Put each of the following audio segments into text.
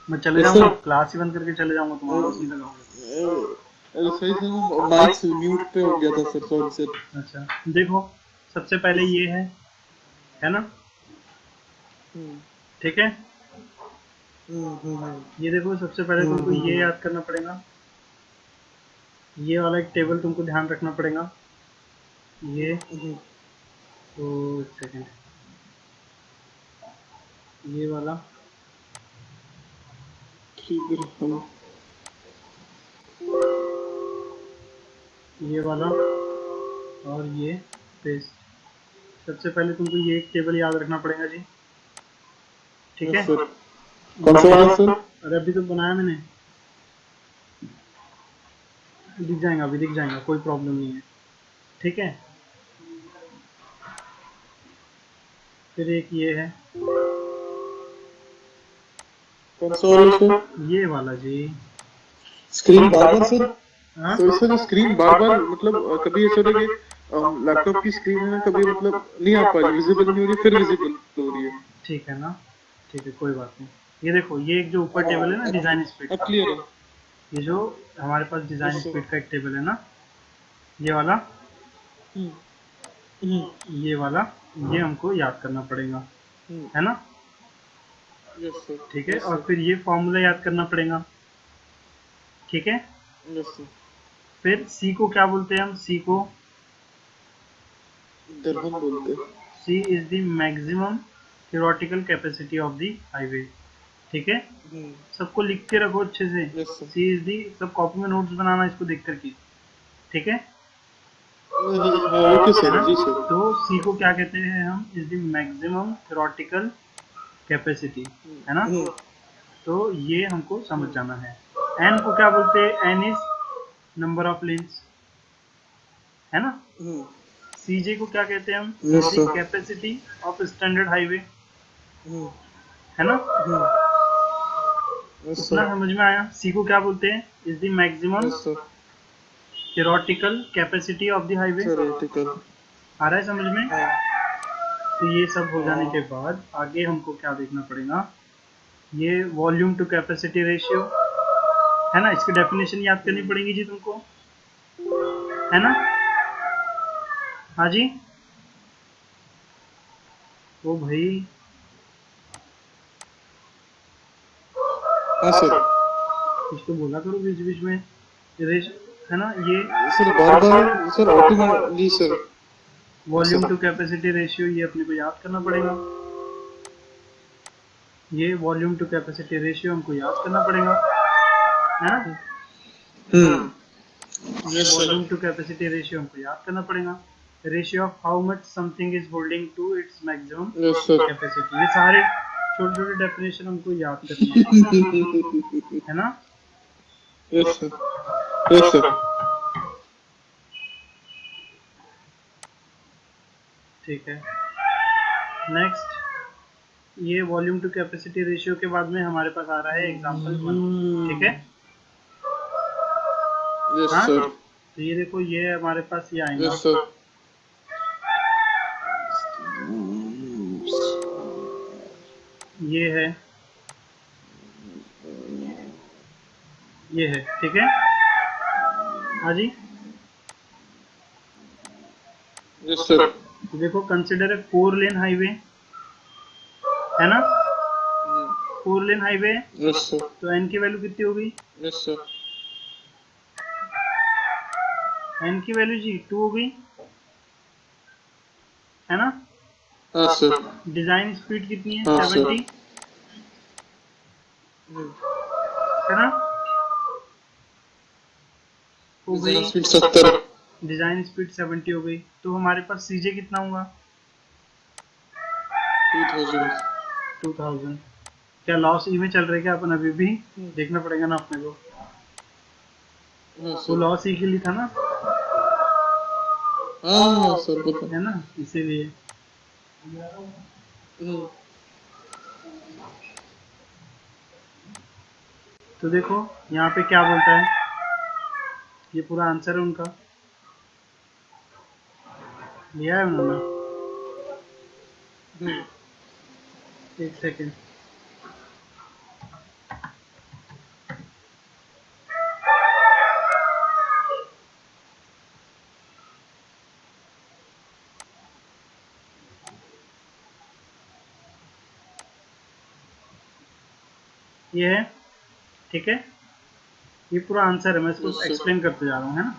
मैं चले यस जाऊंगा, सर। क्लास ही बंद करके चले जाऊंगा, तुम आवाज नहीं लगाओगे अरे सही सर, माइक से म्यूट पे हो गया था सर, सॉरी सर। तो। अच्छा, देखो, सबसे पहले यस ये सर। है ना? हम्म ठीक है, हम्म। ये देखो, सबसे पहले तुमको ये याद करना पड़ेगा, ये वाला एक टेबल तुमको ध्यान रखना पड़ेगा, ये। हम्म। तो एक सेकेंड, ये वाला, हम। ये वाला, और ये पेस्ट। सबसे पहले तुमको ये एक टेबल याद रखना पड़ेगा जी। ठीक यस है, सर। कौन सा ये, वाला सर? अरे अभी तो बनाया मैंने, दिख जाएगा, अभी दिख जाएगा, कोई प्रॉब्लम नहीं है। ठीक है, फिर एक ये है, कौन सा वाला सर? ये वाला जी। स्क्रीन बार बार सर? हाँ, तो सर स्क्रीन बार बार मतलब कभी ऐसा हो रहा है कि लैपटॉप की स्क्रीन है ना, कभी मतलब नहीं आ पा रही, विजिबल नहीं हो रही, फिर विजिबल हो रही है। ठीक है ना, ठीक है, कोई बात नहीं। ये देखो, ये एक जो ऊपर हाँ, टेबल है ना अब डिज़ाइन स्पीड अब का, क्लियर है। ये जो हमारे पास डिज़ाइन यस सर। स्पीड का एक टेबल है ना, ये वाला, हम्म हम्म ये वाला, ये हमको याद करना पड़ेगा, हम्म। है ना? Yes sir. ठीक है, यस और सर। फिर ये फॉर्मूला याद करना पड़ेगा। ठीक है, यस सर। फिर सी को क्या बोलते हैं हम? सी को, दरहम बोलते हैं। C is the maximum theoretical capacity of the highway. ठीक है, हम्म। सबको लिख के रखो अच्छे से। Yes sir. C is the, सब कॉपी में नोट्स बनाना इसको देख करके। ठीक है हाँ ओके है सर, ना? जी सर। तो सी को क्या कहते हैं हम? Is the maximum theoretical capacity, है ना? हम्म तो ये हमको समझ हम्म जाना है। एन को क्या बोलते हैं? N is number of lanes, है ना? हम्म। सीजे को क्या कहते हैं हम? Yes the sir. Capacity of standard highway, हम्म है ना? हम्म। यस इतना सर। समझ में आया? सी को क्या बोलते हैं? Is the maximum yes sir. theoretical capacity of the highway. Theoretical. आ रहा है समझ में? हाँ तो ये सब हो जाने के हाँ। बाद आगे हमको क्या देखना पड़ेगा? ये वॉल्यूम टू कैपेसिटी रेशियो, है ना? इसकी डेफिनेशन याद करनी हम्म। पड़ेगी जी तुमको, है ना? हाँ जी, ओ भाई, हाँ सर। कुछ तो बोला करो बीच बीच में। रेश, है ना ये? सर बार बार सर ऑटोमेटिक जी sir. Yes volume sir. To capacity ratio, ये अपने को याद करना पड़ेगा। ये वॉल्यूम टू कैपेसिटी रेशियो हमको याद करना पड़ेगा, है ना? हम्म। ये yes sir. Volume to capacity ratio हमको याद करना पड़ेगा। Ratio of how much something is holding to its maximum yes sir. Capacity, ये सारे छोटे छोटे डेफिनेशन हमको याद करनी है ना? Yes sir. Yes sir. ठीक है, नेक्स्ट, ये वॉल्यूम टू कैपेसिटी रेशियो के बाद में हमारे पास आ रहा है एग्जांपल वन। ठीक है, यस हाँ, सर। तो ये देखो, ये हमारे पास ये आएगा, यस सर। ये है, ये है। ठीक है, हाँ जी, यस सर। तो देखो, कंसिडर ए 4 लेन हाईवे, है ना? 4 लेन हाईवे, यस सर। तो एन की वैल्यू कितनी हो गई? Yes sir. एन की वैल्यू जी 2 हो गई, है ना? हाँ सर। डिजाइन स्पीड कितनी है? हाँ सर। 70, है ना? हो डिजाइन गई, स्पीड 70। डिजाइन स्पीड 70 हो गई, तो हमारे पास सीजे कितना होगा? 2000। 2000। क्या लॉस ई में चल रहे क्या अपन अभी भी? देखना पड़ेगा ना अपने को, हाँ वो सर। लॉस ई के लिए था ना, हाँ सर पता। है ना? इसीलिए। हम्म। तो देखो, यहाँ पे क्या बोलता है, ये पूरा आंसर है उनका, लिया है उन्होंने। हम्म। एक सेकेंड, ये है, ठीक है। ये पूरा आंसर है, मैं इसको Yes, sir. एक्सप्लेन करते जा रहा हूँ, है ना।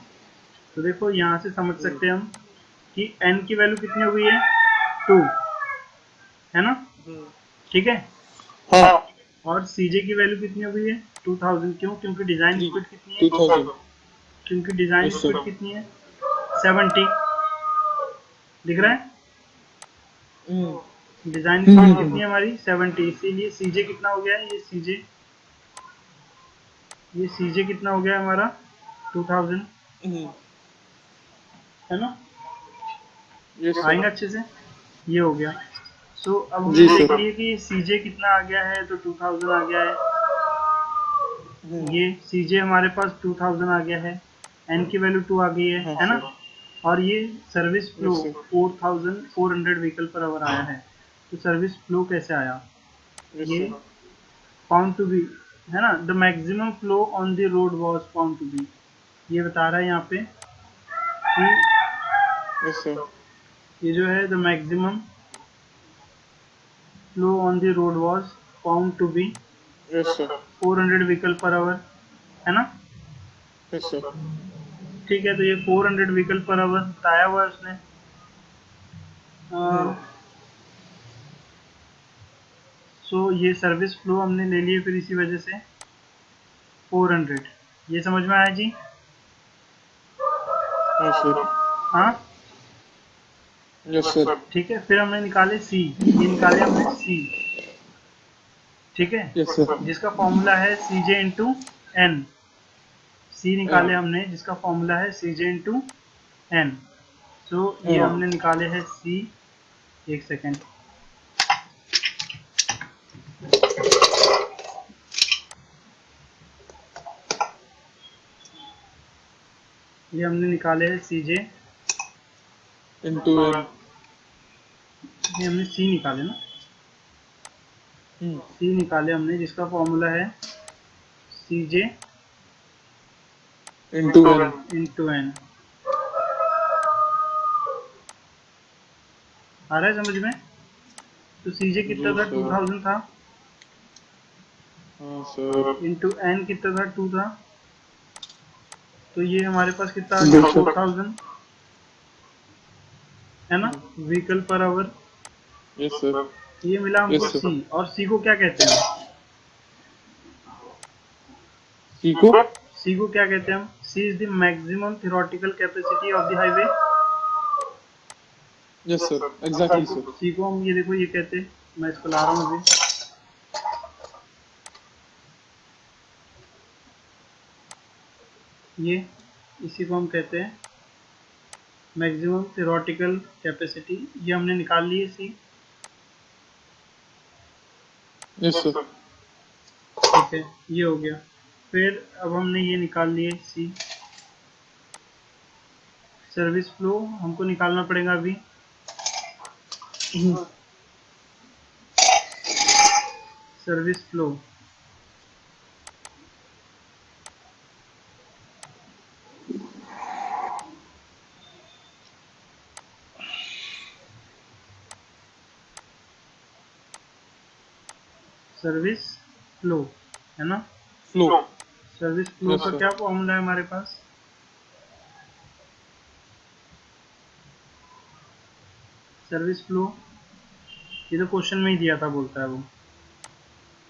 तो देखो यहाँ से समझ सकते हैं हम कि n की वैल्यू कितनी हो गई है, 2, है ना, ठीक है। हाँ, और Cj की वैल्यू कितनी हो गई है, 2000। क्यों? क्योंकि डिजाइन 3, स्पीड कितनी है, 2000. क्योंकि डिजाइन Yes, sir. स्पीड कितनी है, 70, दिख रहा है। Hmm. डिजाइन स्पीड कितनी है हमारी, 70, इसीलिए Cj कितना हो गया है, ये Cj कितना हो गया हमारा, 2000, Hmm. है ना। Yes, sir. आएंगे अच्छे से, ये हो गया। सो अब हमने जी देख सर. लिया कि Cj कितना आ गया है, तो 2000 आ गया है। ये Cj हमारे पास 2000 आ गया है, n की वैल्यू 2 आ गई हाँ है ना। सर. और ये service flow Yes, sir. 4400 vehicle per our आया है। तो सर्विस फ्लो कैसे आया, Yes, ये sir. फाउंड टू बी, है ना, the maximum flow on the road was found to be, ये बता रहा है यहाँ पे कि Yes, sir. ये जो है the maximum flow on the road was found to be Yes, sir. 400 vehicle per hour, है ना। Yes, sir. ठीक है, तो ये 400 व्हीकल पर आवर बताया हुआ है उसने। Hmm. सो ये सर्विस फ्लो हमने ले लिए फिर इसी वजह से 400, ये समझ में आया जी। हाँ सर. हाँ, Yes, sir. ठीक है। फिर हमने निकाले सी, ये निकाले हमने सी, ठीक है, Yes, sir. जिसका फॉर्मूला है सी जे इंटू एन। सी निकाले And हमने जिसका फॉर्मूला है सी जे इंटू एन। सो ये and हमने निकाले हैं सी, एक सेकेंड, ये हमने निकाले हैं सी जे, into n. ये हमने सी निकाले ना, Hmm. सी निकाले हमने जिसका फॉर्मूला है C J Into n. Into N. आ रहा है समझ में। तो सी जे कितना Yes, था, sir. 2000 था, हाँ सर. इंटू एन कितना था, 2 था। तो ये हमारे पास कितना आ गया, Yes, sir. 4000, है ना, vehicle per our. Yes, sir. ये मिला हमको Yes, sir. सी, और सी को क्या कहते हैं, सीखो. सी को क्या कहते हैं हम, C is the maximum theoretical capacity of the highway. Yes, sir. Exactly, sir. C को हम ये देखो ये कहते हैं, मैं इसको ला रहा हूँ अभी, ये इसी को हम कहते हैं मैक्सिमम थियोरेटिकल कैपेसिटी। ये हमने निकाल ली है सी, Yes, sir. ठीक है, ये हो गया। फिर अब हमने ये निकाल लिए सी, सर्विस फ्लो हमको निकालना पड़ेगा अभी। सर्विस फ्लो, सर्विस फ्लो, है ना। Flow. सर्विस फ्लो Yes, का sir. क्या फॉर्मूला है हमारे पास, सर्विस फ्लो, ये तो क्वेश्चन में ही दिया था, बोलता है वो,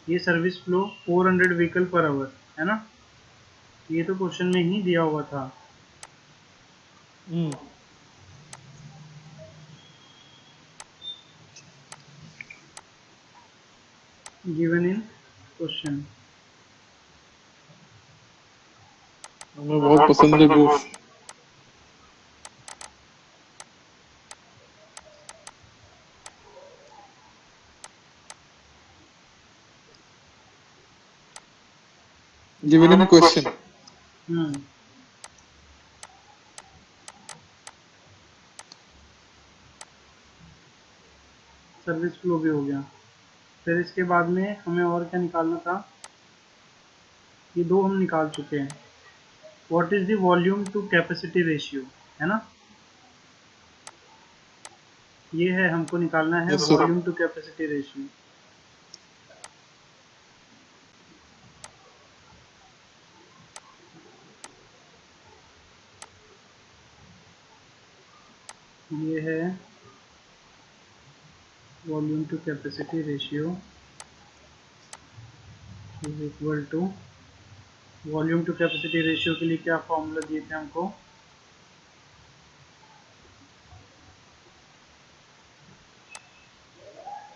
ये service flow 400 vehicle per hour, है ना, ये तो क्वेश्चन में ही दिया हुआ था। Hmm. Given in question. हमें बहुत पसंद है गोश्त. Given in question. Hmm, service flow भी हो गया। फिर इसके बाद में हमें और क्या निकालना था, ये दो हम निकाल चुके हैं। What is the volume to capacity ratio, है ना, ये है हमको निकालना है Yes, sir. Volume to capacity ratio. ये है volume to capacity ratio is equal to, volume to capacity ratio के लिए क्या फॉर्मूला दिए थे हमको,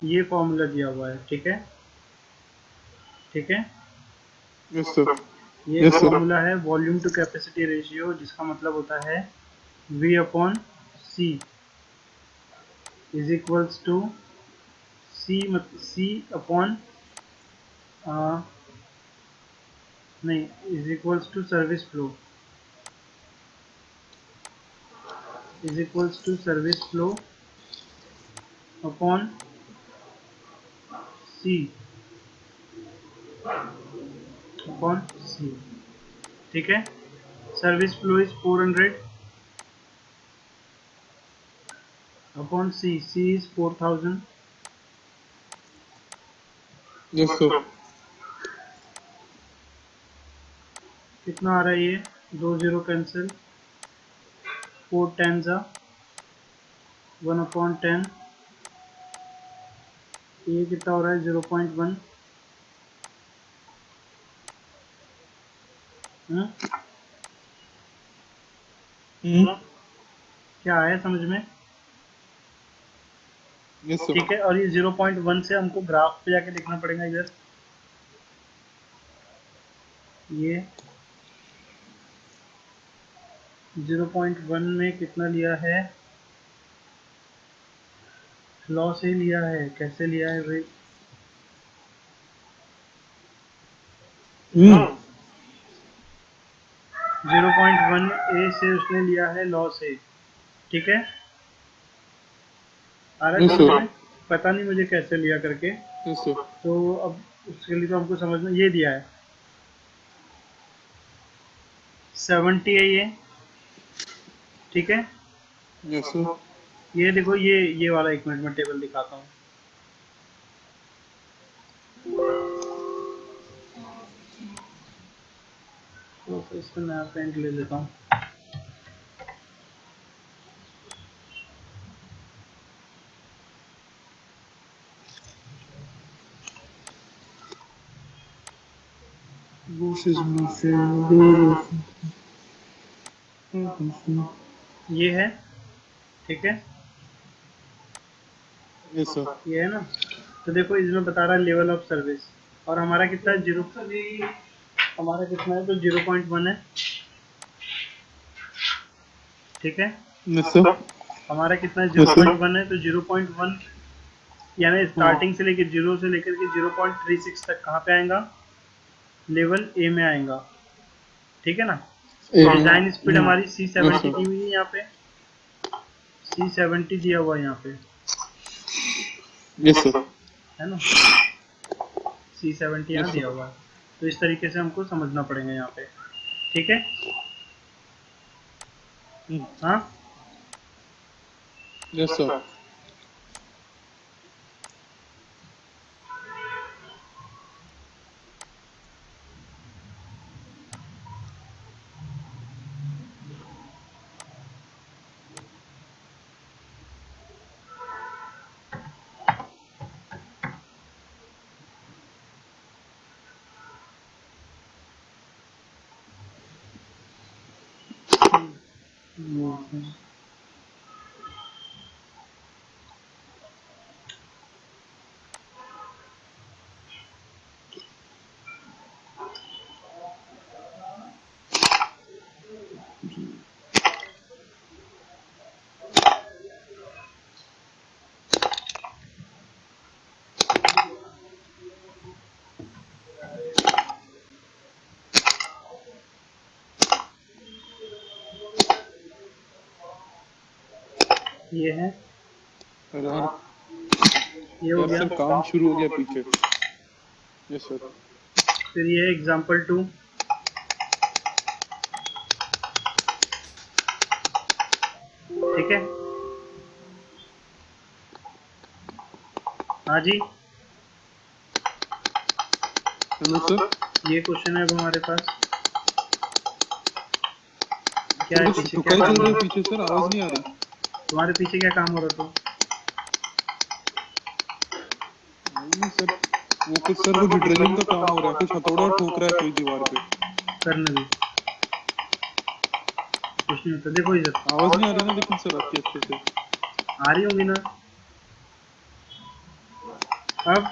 ये फॉर्मूला दिया हुआ है, ठीक है, ठीक है। Yes sir. ये यस सर। फॉर्मूला है वॉल्यूम टू कैपेसिटी रेशियो, जिसका मतलब होता है V upon C is equals to C upon, नहीं, is equals to service flow, is equals to service flow upon C, upon C, ठीक है। Service flow is 400 upon C is 4000, yes sir. कितना आ रहा है ये, 2 0 कैंसिल, 4 10 जा 1 upon 10, ये कितना हो रहा है 0.1, क्या आया समझ में, यस सर। ठीक है। और ये 0.1 से हमको ग्राफ पे जाके देखना पड़ेगा इधर, ये 0.1 में कितना लिया है, लॉ से लिया है, कैसे लिया है भाई, 0.1 ए से उसने लिया है लॉ से, ठीक है। आ रहा है यस समझ सर। में, पता नहीं मुझे कैसे लिया करके, यस सर। तो अब उसके लिए तो हमको समझना, ये दिया है 70 है ये, ठीक है। Yes sir. ये देखो, ये वाला, एक मिनट में टेबल दिखाता हूँ, तो इसका नया पेंट ले लेता हूँ। This is my favorite. ये है, ठीक है, यस सर। ये है ना। तो देखो इसमें बता रहा है लेवल ऑफ सर्विस, और हमारा कितना है, जीरो, हमारा कितना है, तो 0.1 है, ठीक है। Yes sir. हमारा कितना है, यस सर। 0.1 है, तो 0.1 यानी स्टार्टिंग से लेकर 0 से लेकर के 0.36 तक कहाँ पे आएगा, लेवल ए में आएगा, ठीक है ना। डिजाइन स्पीड हमारी C70 दी हुई है यहाँ पे, C70 दिया हुआ है यहाँ पे, यस सर। है ना, C70 यहाँ दिया हुआ है। तो इस तरीके से हमको समझना पड़ेगा यहाँ पे, ठीक है। हाँ, यस सर। ये है, यार ये हो यार गया। सर काम शुरू हो गया पीछे। Yes sir. फिर ये है एग्जाम्पल 2, ठीक है। हाँ जी, हेलो सर। ये क्वेश्चन है अब हमारे पास, क्या है कुछ पीछे, क्या ठुकाई चल करना रही है है? पीछे सर, आवाज नहीं आ रही। तुम्हारे पीछे क्या काम हो रहा था? नहीं सर, वो कुछ सर कुछ ड्रिलिंग का काम हो रहा है, कुछ हथौड़ा ठोक रहा है कोई दीवार पे। करने भी कुछ नहीं होता, देखो इधर आवाज नहीं आ रही ना लेकिन सर आपकी अच्छे से। आ रही होंगी ना। अब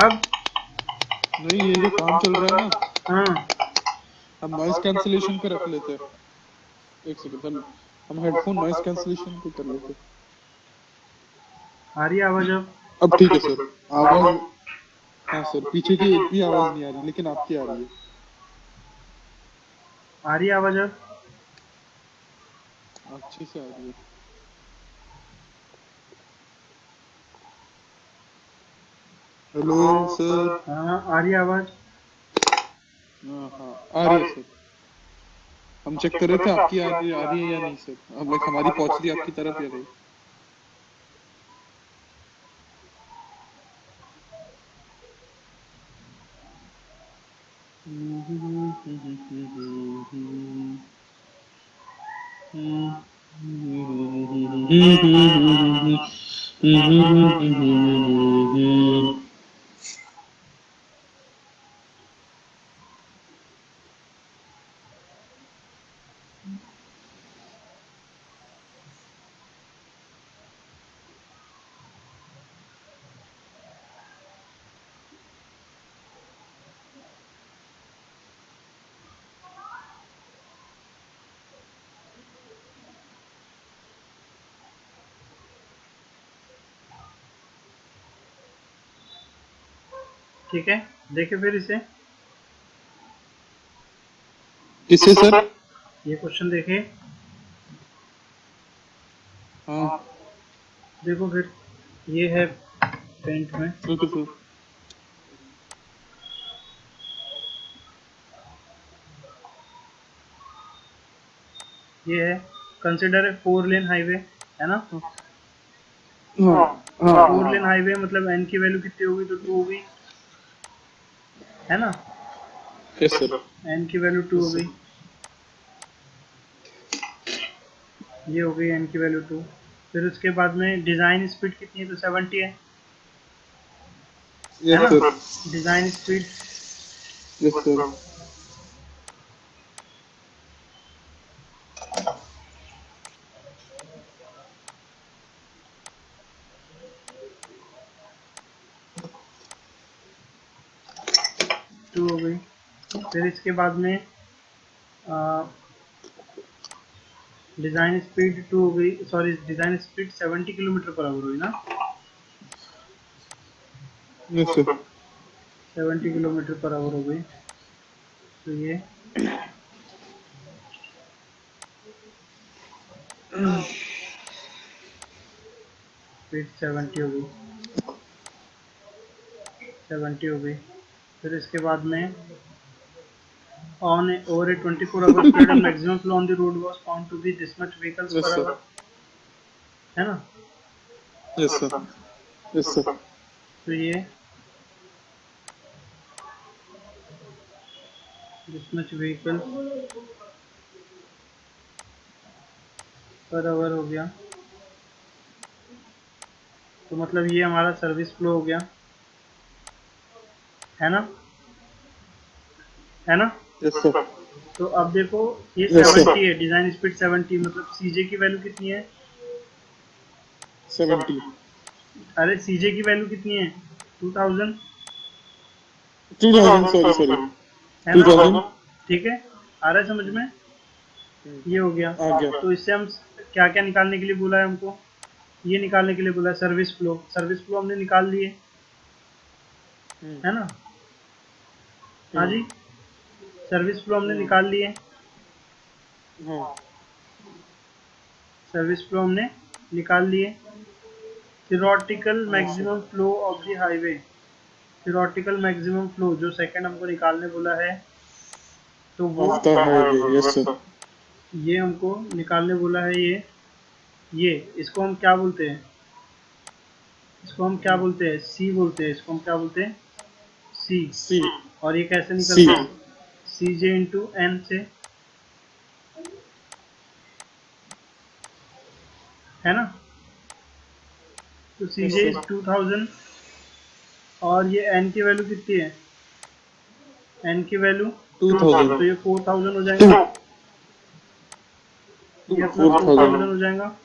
अब नहीं, ये जो काम चल रहा है ना, हाँ हम नॉइस कैंसिलेशन पे रख लेते हैं। एक सेकंड सर, हम हेडफोन नॉइस कैंसिलेशन पे कर लेते हैं। आ रही है आवाज अब? अब ठीक है सर, आवाज। हाँ सर, पीछे की एक भी आवाज नहीं आ रही लेकिन आपकी आ रही है। आ रही है आवाज अब? अच्छे से आ रही है। Hello sir. हाँ आ रही है आवाज। हाँ हाँ, आ रही है सर। हम चेक कर रहे थे आपकी आ रही है या नहीं सर, हम लाइक हमारी पहुंच रही है आपकी तरफ या नहीं। ठीक है, देखे फिर इसे, किससे सर? ये क्वेश्चन देखे। हाँ देखो फिर, ये है पेंट में, ओके सर। ये है कंसिडर 4 लेन हाईवे, है ना? हाँ हाँ हाँ 4 लेन हाईवे मतलब एन की वैल्यू कितनी होगी? तो 2 होगी, है ना? Yes sir. एन की वैल्यू 2 हो यस गई, सर। ये हो गई एन की वैल्यू 2। फिर उसके बाद में डिज़ाइन स्पीड कितनी है? तो 70 है यस ना? Sir. Design speed yes sir. 2 हो गई। फिर इसके बाद में डिज़ाइन स्पीड 2 हो गई, sorry design speed 70 kilometre per hour हुई ना? Yes sir. 70 किलोमीटर पर आवर हो गई, तो ये स्पीड 70 हो गई, 70 हो गई। फिर इसके बाद में on over a 24 hours period maximum flow on the road was found to be this much vehicles yes per sir. Hour, है ना? Yes sir. Yes sir. तो ये this much vehicle per hour हो गया, तो मतलब ये हमारा सर्विस फ्लो हो गया, है ना? है ना? Yes sir. तो अब देखो, ये यस सर। 70 है, डिज़ाइन स्पीड 70, मतलब सीजे की वैल्यू कितनी है? 70। अरे सीजे की वैल्यू कितनी है? 2000, 2000 सॉरी सॉरी। है ना? 2000। ठीक है, आ रहा है समझ में? ये हो गया। आ गया। तो इससे हम क्या क्या निकालने के लिए बोला है हमको? ये निकालने के लिए बोला है सर्विस फ्लो, सर्विस फ्लो हमने निकाल लिए, है ना? हाँ जी, सर्विस फ्लो हमने निकाल लिए, हाँ सर्विस फ्लो हमने निकाल लिए। थियोरेटिकल हाँ sir. Maximum flow of the highway, theoretical maximum flow जो सेकंड हमको निकालने बोला है, तो वो of the highway, yes sir. ये हमको निकालने बोला है, ये इसको हम क्या बोलते हैं? इसको हम क्या बोलते हैं? सी बोलते हैं, इसको हम क्या बोलते हैं? सी। सी। और ये कैसे सी। निकलता है? सी जे इंटू एन से, है ना। तो Yes, CJ sir. इज 2000 और ये n की वैल्यू कितनी है, n की वैल्यू 2000. तो ये 4000 हो जाएगा, ये अपना 4000 4000. हो जाएगा।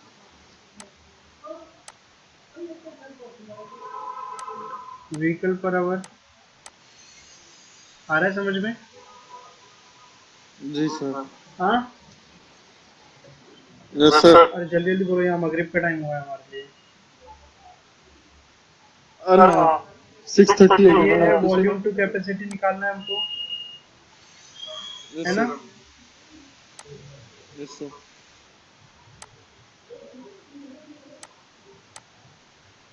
व्हीकल पर आवर आ रहा है समझ में? जी सर। हाँ यस सर। अरे जल्दी जल्दी बोलो, यहाँ मगरिब का टाइम हुआ है हमारे लिए। अरे ना 6:30 हो ये गया है ना वॉल्यूम टू कैपेसिटी निकालना है हमको, है यस ना। सर। Yes sir.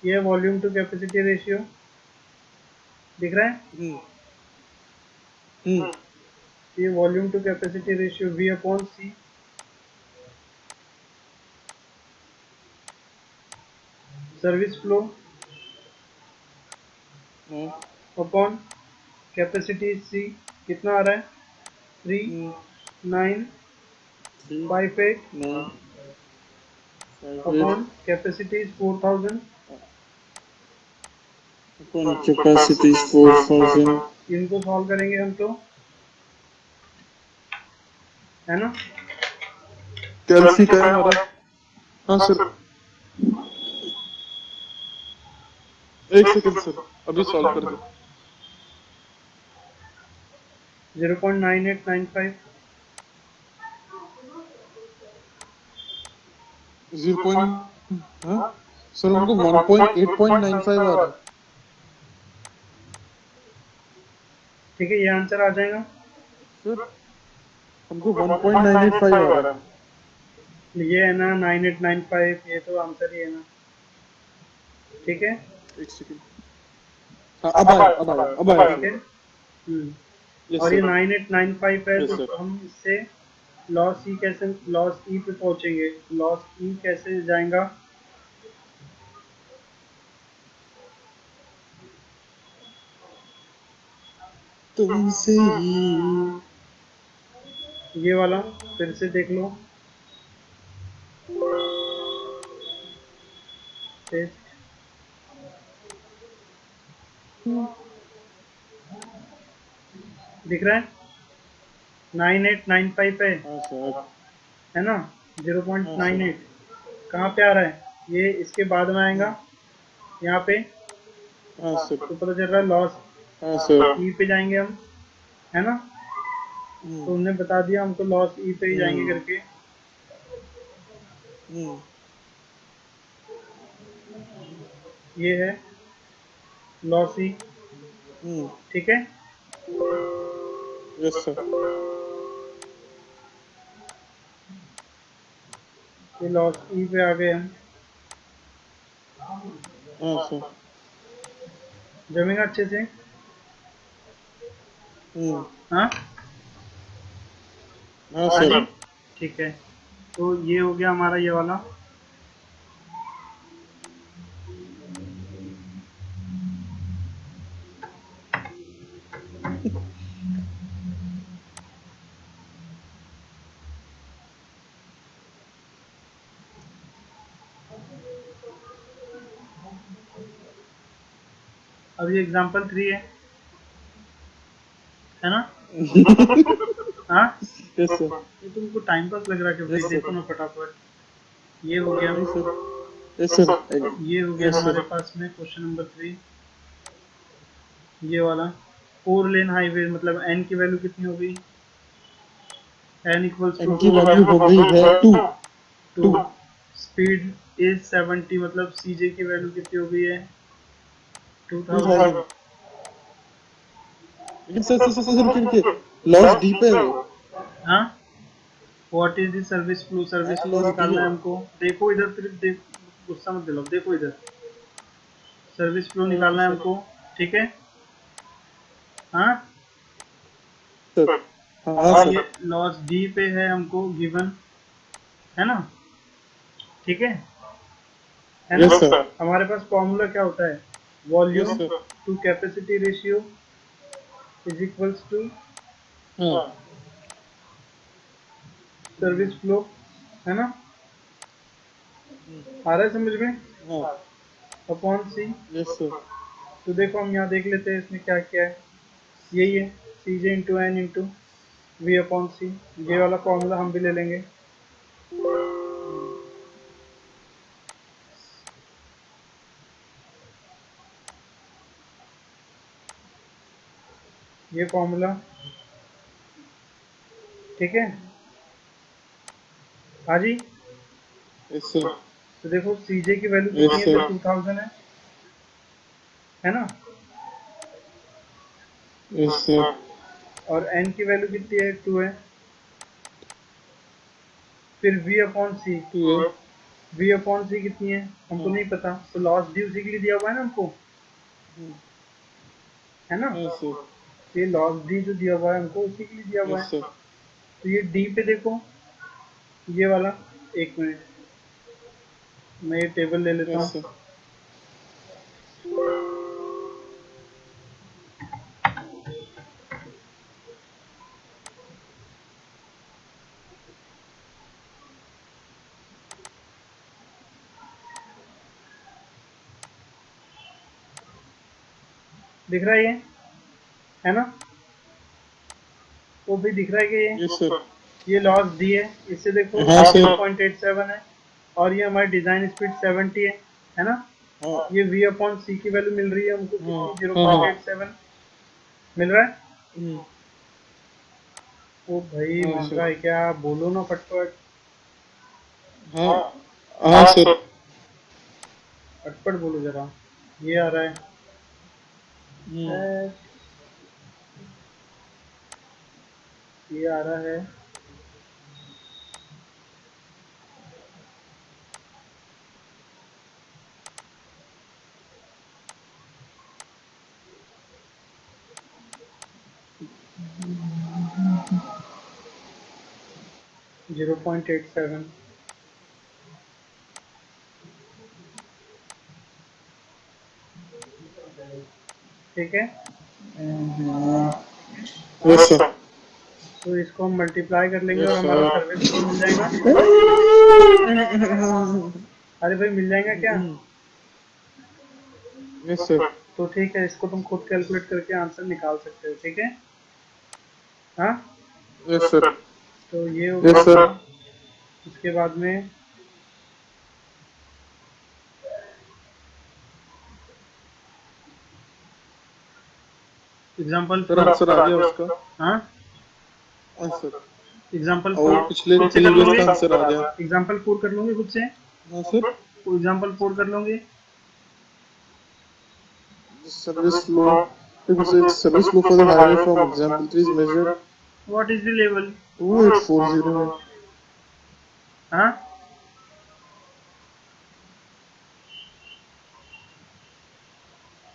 ये वॉल्यूम टू कैपेसिटी रेशियो दिख रहा है। हम्म हम्म ये volume to capacity ratio V upon C, service flow हाँ, अपॉन कैपेसिटी C कितना आ रहा है, 3958 9 5 upon capacity 4000। upon capacity is 4000 इनको सॉल्व करेंगे हम तो, है ना। कैल्सी का है हमारा। हाँ सर। एक सेकंड सर, अभी सॉल्व कर दो। 0.9895 0. हाँ सर, हमको 1.8.95 आ रहा है। ठीक है, ये आंसर आ जाएगा। सर हमको 1.985 आ रहा है। ये है ना 9895, ये तो आंसर ही है ना, ठीक है। एक सेकंड। हाँ अब आया अब आया अब आया ठीक सर। है। यस और ये सर। 9895 है, यस तो सर। हम इससे लॉस ई कैसे, लॉस ई पे पहुंचेंगे, लॉस ई कैसे जाएगा। तुमसे ही ये वाला फिर से देख लो, टेस्ट दिख रहा है, 9895 हाँ सर। है ना, हाँ सर। 0.98 कहाँ पे आ रहा है, ये इसके बाद में आएगा यहाँ पे, हाँ सर। तो पता चल रहा है लॉस हाँ सर। ई पे जाएंगे हम, है ना। तो उनने बता दिया हमको लॉस ई पे ही जाएंगे करके। ये है लॉस ई, ठीक है। Yes sir. ये लॉस ई पे आ गए हम, हाँ सर। जमेगा अच्छे से। हाँ हाँ हाँ सर। जी, ठीक है। तो ये हो गया हमारा ये वाला। अब ये एग्जांपल 3 है ना। हाँ यस सर। ये तुमको टाइम पास लग रहा है क्या भाई, यस सर। देखो ना फटाफट। ये हो गया, नहीं सर। Yes sir. ये हो गया यस हमारे सर। पास में क्वेश्चन नंबर 3, ये वाला। 4 लेन हाईवे मतलब एन की वैल्यू कितनी हो गई, एन इक्वल्स टू एन की वैल्यू हो गई है 2 टू। 2 स्पीड इज 70 मतलब सीजे की वैल्यू कितनी हो गई है, 2000। 2000। लेकिन सर सर सर सर रुकिए रुकिए, लॉस डी पे है वो। हाँ what is the service flow, service हाँ फ्लो लॉस डी निकालना है। है हमको। देखो इधर सिर्फ देख, गुस्सा मत दिलाओ, देखो इधर, सर्विस फ्लो हाँ निकालना है सर। हमको, ठीक है। हाँ सर। हाँ और सर। ये लॉस डी पे है हमको गिवन, है ना, ठीक है ना। Yes sir. हमारे पास फॉर्मूला क्या होता है, yes volume sir. To capacity ratio is equals to हाँ सर्विस फ्लो, है ना। आ रहा है समझ में? हाँ अपॉन सी। यस सर तो देखो हम यहाँ देख लेते हैं इसमें क्या क्या है। यही है C J into N into V upon C. ये वाला फॉर्मूला हम भी ले लेंगे। ये फॉर्मूला ठीक है। हाँ जी। यस सर तो देखो सी जे की वैल्यू यस कितनी है, सर तो 2000 है ना। यस सर और एन की वैल्यू कितनी है, 2 है। फिर वी अपॉन सी। टू है वी अपॉन सी कितनी है हमको हाँ नहीं पता, तो लॉस डी उसी के लिए दिया हुआ है ना हमको, है ना। हाँ सर तो ये लॉस डी जो दिया हुआ है हमको उसी के लिए दिया हुआ यस है। सर तो ये डी पे देखो, ये वाला, एक मिनट मैं ये टेबल ले लेता यस हूँ। सर दिख रहा है ये, है ना। वो भी दिख रहा है कि यस सर ये लॉस डी है। इससे देखो हाँ सर 0.87 है और ये हमारी डिजाइन स्पीड 70 है ना। हाँ ये v अपॉन सी की वैल्यू मिल रही है हमको हाँ कितनी, हाँ हाँ 0.87 मिल रहा है। हम्म, ओ भाई हाँ मान सर रहा है क्या, बोलो ना फटफट। हाँ हाँ सर फटफट बोलो जरा। ये आ रहा हम्म, है, ये आ रहा है। जीरो पॉइंट एट सेवन ठीक है। यस सर तो इसको हम मल्टीप्लाई कर लेंगे यस और हमारा सर सर्विस फ्लो मिल जाएगा। अरे भाई मिल जाएगा क्या। यस सर तो ठीक है, इसको तुम खुद कैलकुलेट करके आंसर निकाल सकते हो, ठीक है। हाँ। यस सर तो ये हो यस गया। सर उसके बाद में एग्जाम्पल सर 4। आंसर आ गया उसका हाँ। हाँ सर एग्जाम्पल और 4 पिछले खुद से कर प्रीवियस लोगे। का आंसर आ गया एग्जाम्पल 4 कर लोगे खुद से। हाँ सर एग्जाम्पल 4 कर लोगे। the service flow because its service flow for the highway from example 3 is measured what is the level. 2840 है हाँ।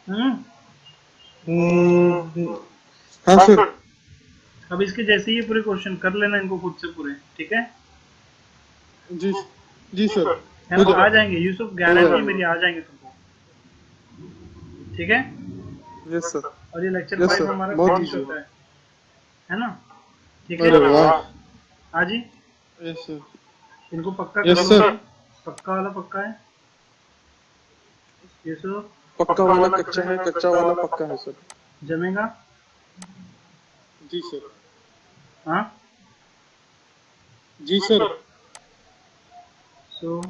हम्म। हम्म, हाँ सर अब इसके जैसे ही ये पूरे क्वेश्चन कर लेना इनको खुद से पूरे, ठीक है। जी जी सर है हो ना, आ जाएगा जाएंगे यूसुफ, हो गारंटी जाएगा मेरी आ जाएंगे तुमको, ठीक है। यस सर और ये लेक्चर यस 5 सर हमारा बहुत फिनिश इजी होता है ना। ठीक है। अरे वाह हाँ जी। यस सर इनको पक्का कर यस लोगे। सर पक्का वाला पक्का है यूसुफ। पक्का वाला कच्चा है कच्चा वाला पक्का है सर जमेगा। जी सर हाँ। जी सर सो